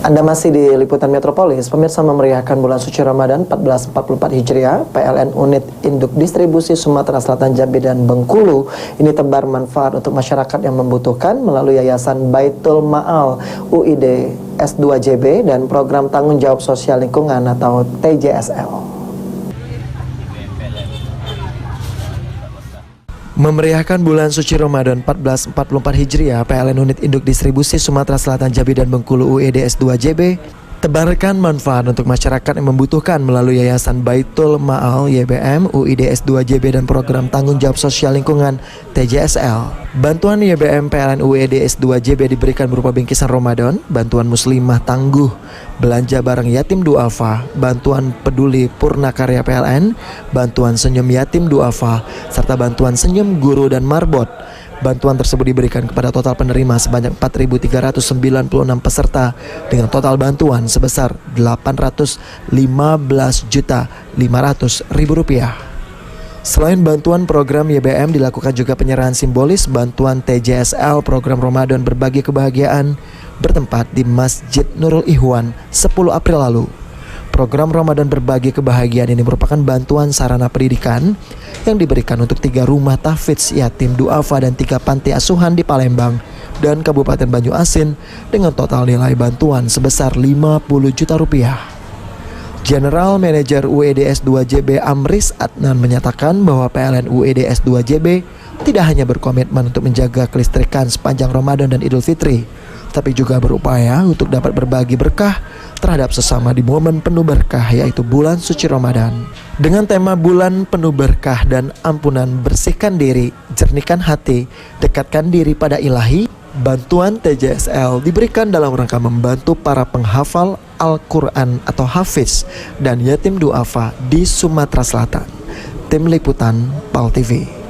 Anda masih di Liputan Metropolis. Pemirsa, memeriahkan bulan suci Ramadan 1444 Hijriah, PLN Unit Induk Distribusi Sumatera Selatan, Jambi dan Bengkulu ini tebar manfaat untuk masyarakat yang membutuhkan melalui Yayasan Baitul Ma'al UID S2JB dan Program Tanggung Jawab Sosial Lingkungan atau TJSL. Memeriahkan bulan suci Ramadan 1444 Hijriah, PLN Unit Induk Distribusi Sumatera Selatan, Jambi dan Bengkulu UID S2JB tebarkan manfaat untuk masyarakat yang membutuhkan melalui Yayasan Baitul Ma'al YBM UID S2JB dan Program Tanggung Jawab Sosial Lingkungan TJSL. Bantuan YBM PLN UID S2JB diberikan berupa bingkisan Ramadan, bantuan muslimah tangguh, belanja barang yatim duafa, bantuan peduli purna karya PLN, bantuan senyum yatim duafa, serta bantuan senyum guru dan marbot. Bantuan tersebut diberikan kepada total penerima sebanyak 4.396 peserta dengan total bantuan sebesar Rp18.500.500. Selain bantuan program YBM, dilakukan juga penyerahan simbolis bantuan TJSL program Ramadan berbagi kebahagiaan bertempat di Masjid Nurul Ikhwan 10 April lalu. Program Ramadan berbagi kebahagiaan ini merupakan bantuan sarana pendidikan yang diberikan untuk 3 rumah tahfidz yatim duafa dan 3 panti asuhan di Palembang dan Kabupaten Banyuasin dengan total nilai bantuan sebesar Rp50 juta. General Manager UID S2JB Amris Adnan menyatakan bahwa PLN UID S2JB tidak hanya berkomitmen untuk menjaga kelistrikan sepanjang Ramadan dan Idul Fitri, tapi juga berupaya untuk dapat berbagi berkah terhadap sesama di momen penuh berkah, yaitu bulan suci Ramadan. Dengan tema bulan penuh berkah dan ampunan, bersihkan diri, jernihkan hati, dekatkan diri pada ilahi, bantuan TJSL diberikan dalam rangka membantu para penghafal Al-Quran atau hafiz dan yatim duafa di Sumatera Selatan. Tim Liputan PAL TV.